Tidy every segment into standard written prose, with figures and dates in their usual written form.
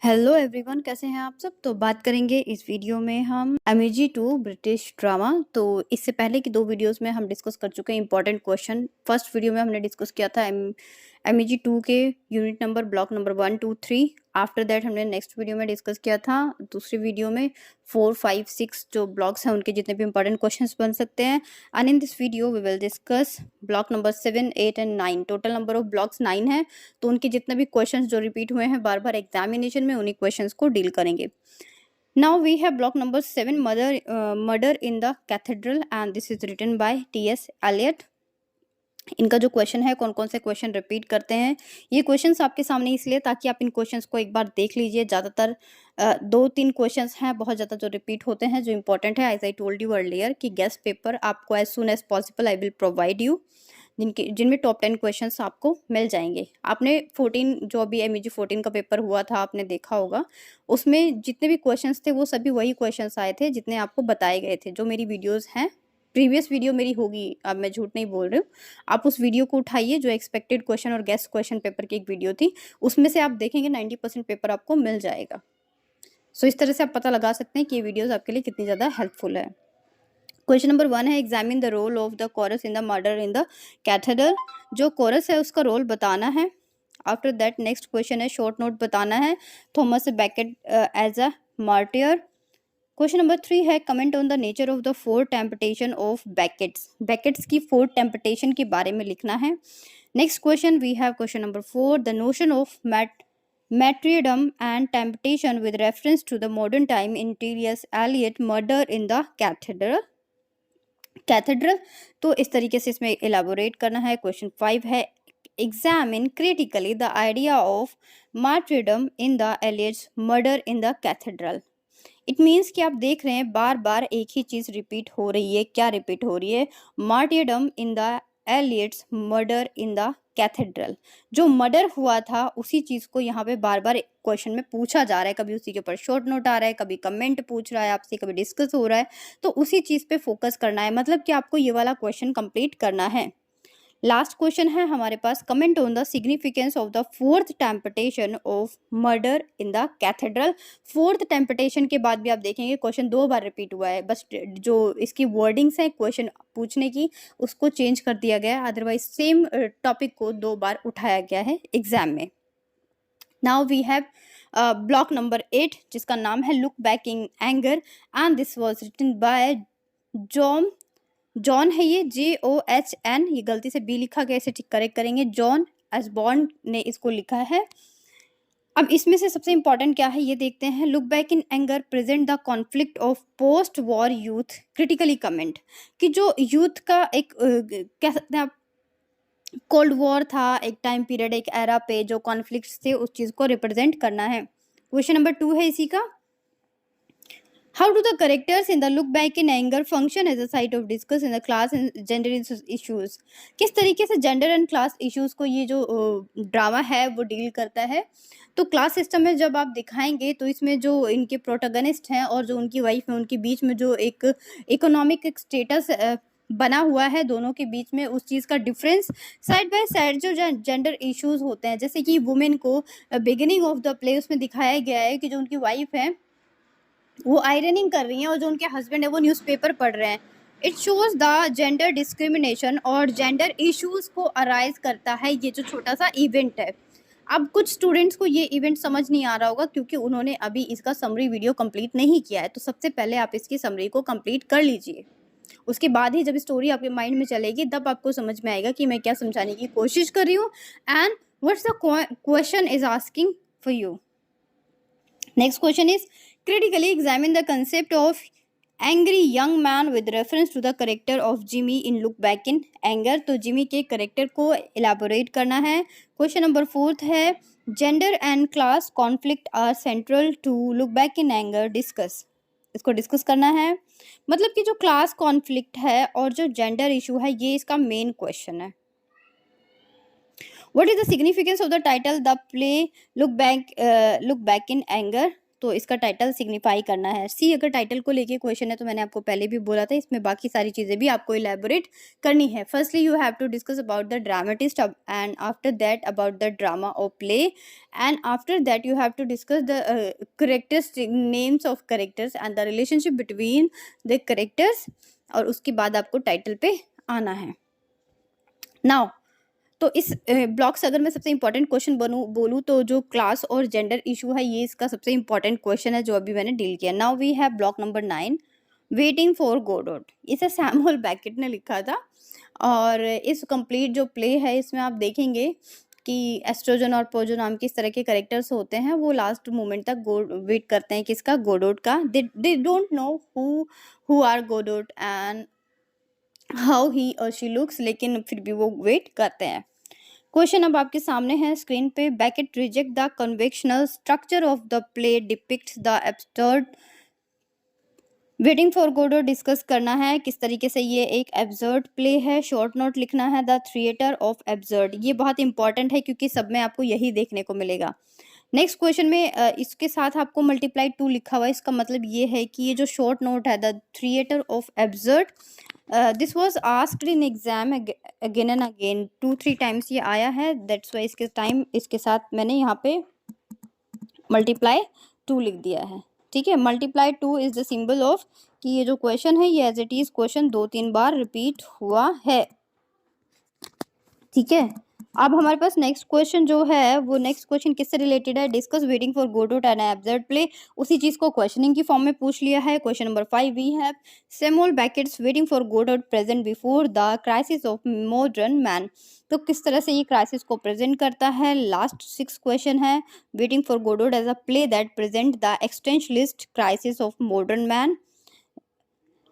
Hello everyone, कैसे हैं आप सब। तो बात करेंगे इस वीडियो में हम एमिजी 2 ब्रिटिश ड्रामा। तो इससे पहले की 2 वीडियोस में हम डिस्कस कर चुके हैं इंपॉर्टेंट क्वेश्चन। फर्स्ट वीडियो में हमने डिस्कस किया था एमिजी 2 के unit number block number 1, 2, 3। After that हमने नेक्स्ट वीडियो में डिस्कस किया था दूसरी वीडियो में 4, 5, 6 जो ब्लॉक्स हैं उनके जितने भी इंपॉर्टेंट क्वेश्चंस बन सकते हैं। And in this video we will discuss block number 7, 8 and 9। Total number of blocks 9 है। तो उनके जितने भी क्वेश्चंस जो रिपीट हुए हैं बार बार एग्जामिनेशन में, उन्हीं क्वेश्चंस को डील करेंगे। Now we have block number 7, murder in the cathedral, and this is written by T S. Eliot. इनका जो क्वेश्चन है, कौन कौन से क्वेश्चन रिपीट करते हैं, ये क्वेश्चंस आपके सामने इसलिए ताकि आप इन क्वेश्चंस को एक बार देख लीजिए। ज़्यादातर 2-3 क्वेश्चंस हैं बहुत ज़्यादा जो रिपीट होते हैं, जो इंपॉर्टेंट है। As I told you earlier कि गेस्ट पेपर आपको as soon as possible I will provide you, जिनमें टॉप 10 क्वेश्चंस आपको मिल जाएंगे। आपने 14 जो अभी एमईजी 14 का पेपर हुआ था आपने देखा होगा, उसमें जितने भी क्वेश्चंस थे वो सभी वही क्वेश्चंस आए थे जितने आपको बताए गए थे। जो मेरी वीडियोस हैं, प्रीवियस वीडियो मेरी होगी, अब मैं झूठ नहीं बोल रही हूँ, आप उस वीडियो को उठाइए जो एक्सपेक्टेड क्वेश्चन और गेस्ट क्वेश्चन पेपर की एक वीडियो थी, उसमें से आप देखेंगे 90% पेपर आपको मिल जाएगा। सो इस तरह से आप पता लगा सकते हैं कि ये वीडियोस आपके लिए कितनी ज़्यादा हेल्पफुल है। क्वेश्चन नंबर 1 है, examine the role of the chorus in the murder in the cathedral. जो कोरस है उसका रोल बताना है। आफ्टर दैट नेक्स्ट क्वेश्चन है, शॉर्ट नोट बताना है Thomas Becket as a martyr. Question number 3 है, comment on the nature of the 4 temptation of Becket's. Becket's की 4 टेम्पटेशन के बारे में लिखना है। Next question we have question number 4, the notion of martyrdom and temptation with reference to the modern time in T.S. Eliot murder in the cathedral। तो इस तरीके से इसमें इलाबोरेट करना है। क्वेश्चन 5 है, examine critically the idea of martyrdom in the Eliot's Murder in the Cathedral. It means कि आप देख रहे हैं बार बार एक ही चीज रिपीट हो रही है। क्या रिपीट हो रही है? Martyrdom in the Eliot's Murder in the cathedral. जो मर्डर हुआ था उसी चीज को यहाँ पे बार बार क्वेश्चन में पूछा जा रहा है। कभी उसी के ऊपर शॉर्ट नोट आ रहा है, कभी कमेंट पूछ रहा है आपसे, कभी डिस्कस हो रहा है। तो उसी चीज पे फोकस करना है, मतलब कि आपको ये वाला क्वेश्चन कंप्लीट करना है। लास्ट क्वेश्चन है हमारे पास, comment on the significance of the 4th temptation of Murder in the Cathedral. 4th temptation के बाद भी आप देखेंगे क्वेश्चन 2 बार रिपीट हुआ है, बस जो इसकी वर्डिंग्स है क्वेश्चन पूछने की उसको चेंज कर दिया गया है, अदरवाइज सेम टॉपिक को 2 बार उठाया गया है एग्जाम में। Now we have block number 8 जिसका नाम है look back in anger, and this was written by John है, ये JOHN, ये गलती से बी लिखा गया, इसे ठीक करेक्ट करेंगे। जॉन एसबॉर्न ने इसको लिखा है। अब इसमें से सबसे इंपॉर्टेंट क्या है ये देखते हैं। Look back in anger present the conflict of post war youth critically comment, कि जो यूथ का एक कह सकते हैं आप कोल्ड वॉर था, एक टाइम पीरियड, एक एरा पे जो कॉन्फ्लिक्ट्स थे उस चीज को रिप्रेजेंट करना है। क्वेश्चन नंबर 2 है इसी का, how do the characters in the look back in anger function as a site of discuss in the class and gender issues। किस तरीके से जेंडर एंड क्लास इश्यूज को ये जो ड्रामा है वो डील करता है। तो क्लास सिस्टम में जब आप दिखाएंगे तो इसमें जो इनके प्रोटोगनिस्ट हैं और जो उनकी वाइफ है उनके बीच में जो एक इकोनॉमिक स्टेटस बना हुआ है दोनों के बीच में, उस चीज़ का डिफरेंस साइड बाय साइड जो जेंडर इश्यूज होते हैं। जैसे कि वुमेन को बिगिनिंग ऑफ द प्ले उसमें दिखाया गया है कि जो उनकी वाइफ है वो आयरनिंग कर रही हैं और जो उनके हस्बैंड है वो न्यूज़पेपर पढ़ रहे हैं। It shows the gender discrimination और जेंडर इश्यूज को अराइज करता है ये जो छोटा सा इवेंट है। अब कुछ स्टूडेंट्स को ये इवेंट समझ नहीं आ रहा होगा क्योंकि उन्होंने अभी इसका समरी वीडियो कंप्लीट नहीं किया है। तो सबसे पहले आप इसकी समरी को कंप्लीट कर लीजिए, उसके बाद ही जब स्टोरी आपके माइंड में चलेगी तब आपको समझ में आएगा कि मैं क्या समझाने की कोशिश कर रही हूँ and what's the question is asking for you. Next question is, critically examine the concept of angry young man with reference to the character of Jimmy in Look Back in Anger। तो Jimmy के character को elaborate करना है। Question number 4 है, gender and class conflict are central to Look Back in Anger, discuss। इसको discuss करना है, मतलब कि जो क्लास कॉन्फ्लिक्ट है और जो जेंडर इशू है ये इसका मेन क्वेश्चन है। What is the significance of the title The Play Look Back in Anger? तो इसका टाइटल सिग्निफाई करना है। सी अगर टाइटल को लेके क्वेश्चन है तो मैंने आपको पहले भी बोला था, इसमें बाकी सारी चीज़ें भी आपको इलेबोरेट करनी है। Firstly you have to discuss about the dramatist and after that about the drama और play, and after that you have to discuss the characteristic names of characters and the relationship between the characters, और उसके बाद आपको title पे आना है। Now तो इस ब्लॉक से अगर मैं सबसे इंपॉर्टेंट क्वेश्चन बोलूँ तो जो क्लास और जेंडर इशू है, ये इसका सबसे इंपॉर्टेंट क्वेश्चन है जो अभी मैंने डील किया। Now we have block number 9, waiting for Godot. इसे सैमुअल बेकेट ने लिखा था, और इस कंप्लीट जो प्ले है इसमें आप देखेंगे कि एस्ट्रोजन और पोजो नाम के इस तरह के करेक्टर्स होते हैं, वो लास्ट मोमेंट तक वेट करते हैं किसका, गोडोट का। They don't know who are Godot and how he or she looks, लेकिन फिर भी वो वेट करते हैं। क्वेश्चन अब आपके सामने है स्क्रीन पे। Beckett reject the conventional structure of the play depicts the absurd. Waiting for Godot discuss करना है किस तरीके से ये एक एब्सर्ड प्ले है। शॉर्ट नोट लिखना है द थिएटर ऑफ एब्सर्ड। ये बहुत इंपॉर्टेंट है क्योंकि सब में आपको यही देखने को मिलेगा। नेक्स्ट क्वेश्चन में इसके साथ आपको मल्टीप्लाई 2 लिखा हुआ है, इसका मतलब ये है कि ये जो शॉर्ट नोट है the theatre of absurd, this was asked in exam again and again, 2-3 times ये आया है, दैट्स वाई इसके साथ मैंने यहाँ पे मल्टीप्लाई 2 लिख दिया है। ठीक है, multiply 2 is the symbol of कि ये जो क्वेश्चन है ये एज इट इज क्वेश्चन 2-3 बार रिपीट हुआ है। ठीक है, अब हमारे पास नेक्स्ट क्वेश्चन जो है वो नेक्स्ट क्वेश्चन किससे रिलेटेड है, discuss waiting for Godot and absurd play. उसी चीज को क्वेश्चनिंग की फॉर्म में पूछ लिया है। Question number 5 we have Samuel Beckett's Waiting for Godot present before the crisis of modern man. तो किस तरह से ये क्राइसिस को प्रेजेंट करता है। लास्ट 6 क्वेश्चन है Waiting for Godot as a play that present the existentialist crisis of modern man.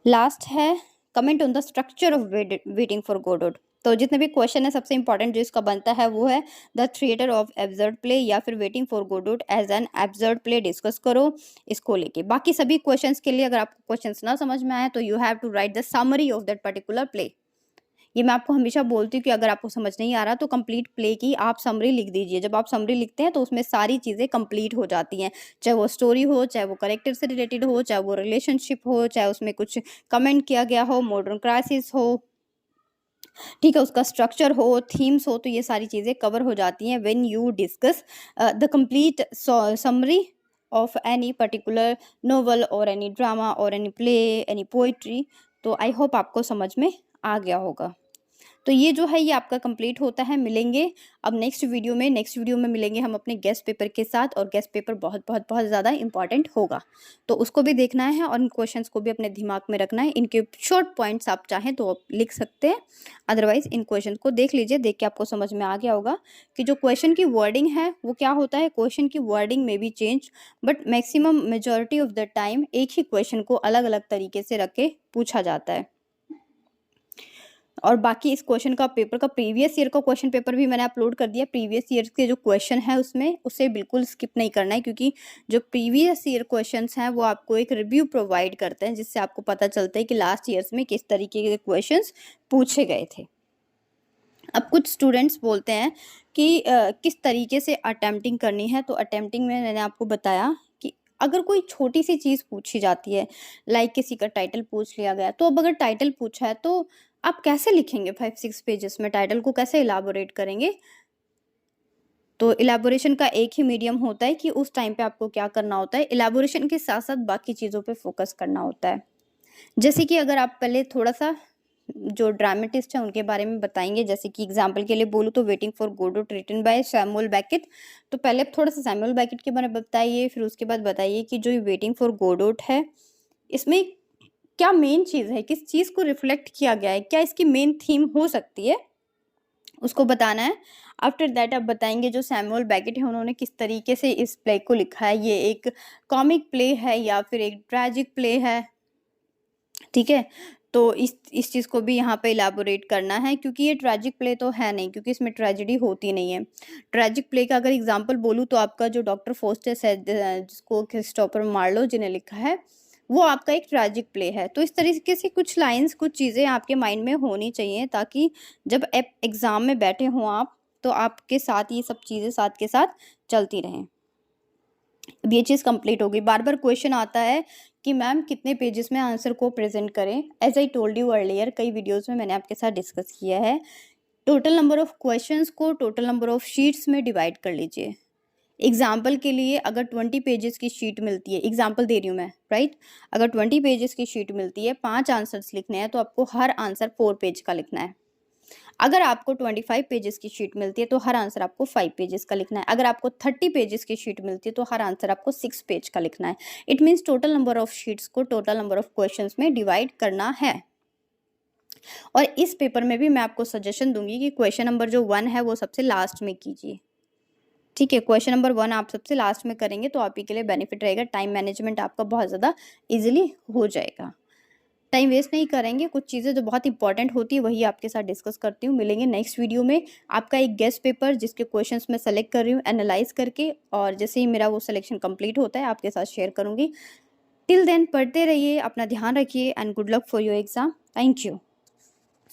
Last है comment on the structure of Waiting for Godot. तो जितने भी क्वेश्चन है सबसे इंपॉर्टेंट जो इसका बनता है वो है the theatre of absurd play या फिर waiting for Godot as an absurd play discuss करो इसको लेके। बाकी सभी क्वेश्चंस के लिए अगर आपको क्वेश्चंस ना समझ में आए तो you have to write the summary of that particular play. ये मैं आपको हमेशा बोलती हूँ कि अगर आपको समझ नहीं आ रहा तो कंप्लीट प्ले की आप समरी लिख दीजिए। जब आप समरी लिखते हैं तो उसमें सारी चीज़ें कंप्लीट हो जाती हैं, चाहे वो स्टोरी हो, चाहे वो करेक्टर से रिलेटेड हो, चाहे वो रिलेशनशिप हो, चाहे उसमें कुछ कमेंट किया गया हो, मॉडर्न क्राइसिस हो, ठीक है, उसका स्ट्रक्चर हो, थीम्स हो, तो ये सारी चीज़ें कवर हो जाती हैं when you discuss the complete summary of any particular novel और एनी ड्रामा और एनी प्ले, एनी पोइट्री। तो आई होप आपको समझ में आ गया होगा। तो ये जो है ये आपका कंप्लीट होता है। मिलेंगे अब नेक्स्ट वीडियो में मिलेंगे हम अपने गेस्ट पेपर के साथ, और गेस्ट पेपर बहुत बहुत बहुत ज़्यादा इंपॉर्टेंट होगा, तो उसको भी देखना है और इन क्वेश्चंस को भी अपने दिमाग में रखना है। इनके शॉर्ट पॉइंट्स आप चाहें तो आप लिख सकते हैं, अदरवाइज इन क्वेश्चन को देख लीजिए। देख के आपको समझ में आ गया होगा कि जो क्वेश्चन की वर्डिंग है वो क्या होता है। क्वेश्चन की वर्डिंग में भी change, but maximum majority of the time एक ही क्वेश्चन को अलग अलग तरीके से रख के पूछा जाता है। और बाकी इस क्वेश्चन का पेपर का प्रीवियस ईयर का क्वेश्चन पेपर भी मैंने अपलोड कर दिया। प्रीवियस ईयर के जो क्वेश्चन है उसमें उसे बिल्कुल स्किप नहीं करना है, क्योंकि जो प्रीवियस ईयर क्वेश्चंस हैं वो आपको एक रिव्यू प्रोवाइड करते हैं, जिससे आपको पता चलता है कि लास्ट ईयर्स में किस तरीके के क्वेश्चंस पूछे गए थे। अब कुछ स्टूडेंट्स बोलते हैं कि किस तरीके से अटेम्प्टिंग करनी है। तो अटेम्प्टिंग में मैंने आपको बताया कि अगर कोई छोटी सी चीज़ पूछी जाती है, लाइक किसी का टाइटल पूछ लिया गया, तो अब अगर टाइटल पूछा है तो आप कैसे लिखेंगे 5-6 पेजेस में, टाइटल को कैसे इलाबोरेट करेंगे। तो इलाबोरेशन का एक ही मीडियम होता है कि उस टाइम पे आपको क्या करना होता है, इलाबोरेशन के साथ साथ बाकी चीज़ों पे फोकस करना होता है। जैसे कि अगर आप पहले थोड़ा सा जो ड्रामेटिस्ट हैं उनके बारे में बताएंगे, जैसे कि एग्जाम्पल के लिए बोलूँ तो waiting for Godot written by Samuel Beckett. तो पहले थोड़ा सा सैमुअल बेकेट के बारे में बताइए, फिर उसके बाद बताइए कि जो ये वेटिंग फॉर गोडोट है इसमें क्या मेन चीज़ है, किस चीज़ को रिफ्लेक्ट किया गया है, क्या इसकी मेन थीम हो सकती है, उसको बताना है। आफ्टर दैट आप बताएंगे जो सैमुअल बेकेट है उन्होंने किस तरीके से इस प्ले को लिखा है, ये एक कॉमिक प्ले है या फिर एक ट्रैजिक प्ले है। ठीक है, तो इस चीज़ को भी यहाँ पे इलाबोरेट करना है, क्योंकि ये ट्रैजिक प्ले तो है नहीं, क्योंकि इसमें ट्रेजेडी होती नहीं है। ट्रैजिक प्ले का अगर एग्जांपल बोलूँ तो आपका जो डॉक्टर फोस्टस है, जिसको क्रिस्टोफर मार्लो जिन्हें लिखा है, वो आपका एक ट्रैजिक प्ले है। तो इस तरीके से कुछ लाइंस, कुछ चीज़ें आपके माइंड में होनी चाहिए, ताकि जब एग्ज़ाम में बैठे हों आप तो आपके साथ ये सब चीज़ें साथ के साथ चलती रहें। अब ये चीज़ कंप्लीट हो गई। बार बार क्वेश्चन आता है कि मैम कितने पेजेस में आंसर को प्रेजेंट करें। As I told you earlier, कई वीडियोस में मैंने आपके साथ डिस्कस किया है, टोटल नंबर ऑफ क्वेश्चंस को टोटल नंबर ऑफ शीट्स में डिवाइड कर लीजिए। एग्जाम्पल के लिए अगर 20 पेजेस की शीट मिलती है, एग्जाम्पल दे रही हूँ मैं, राइट, अगर 20 पेजेस की शीट मिलती है, 5 आंसर्स लिखने हैं, तो आपको हर आंसर 4 पेज का लिखना है। अगर आपको 25 पेजेस की शीट मिलती है तो हर आंसर आपको 5 पेजेस का लिखना है। अगर आपको 30 पेजेस की शीट मिलती है तो हर आंसर आपको 6 पेज का लिखना है। It means total number of sheets को टोटल नंबर ऑफ क्वेश्चंस में डिवाइड करना है। और इस पेपर में भी मैं आपको सजेशन दूंगी कि क्वेश्चन नंबर जो 1 है वो सबसे लास्ट में कीजिए। ठीक है, क्वेश्चन नंबर 1 आप सबसे लास्ट में करेंगे तो आप ही के लिए बेनिफिट रहेगा। टाइम मैनेजमेंट आपका बहुत ज़्यादा इजीली हो जाएगा। टाइम वेस्ट नहीं करेंगे, कुछ चीज़ें जो बहुत इंपॉर्टेंट होती है वही आपके साथ डिस्कस करती हूँ। मिलेंगे नेक्स्ट वीडियो में। आपका एक गेस्ट पेपर जिसके क्वेश्चंस मैं सेलेक्ट कर रही हूँ एनालाइज करके, और जैसे ही मेरा वो सिलेक्शन कंप्लीट होता है आपके साथ शेयर करूँगी। टिल देन पढ़ते रहिए, अपना ध्यान रखिए and good luck for your exam. Thank you.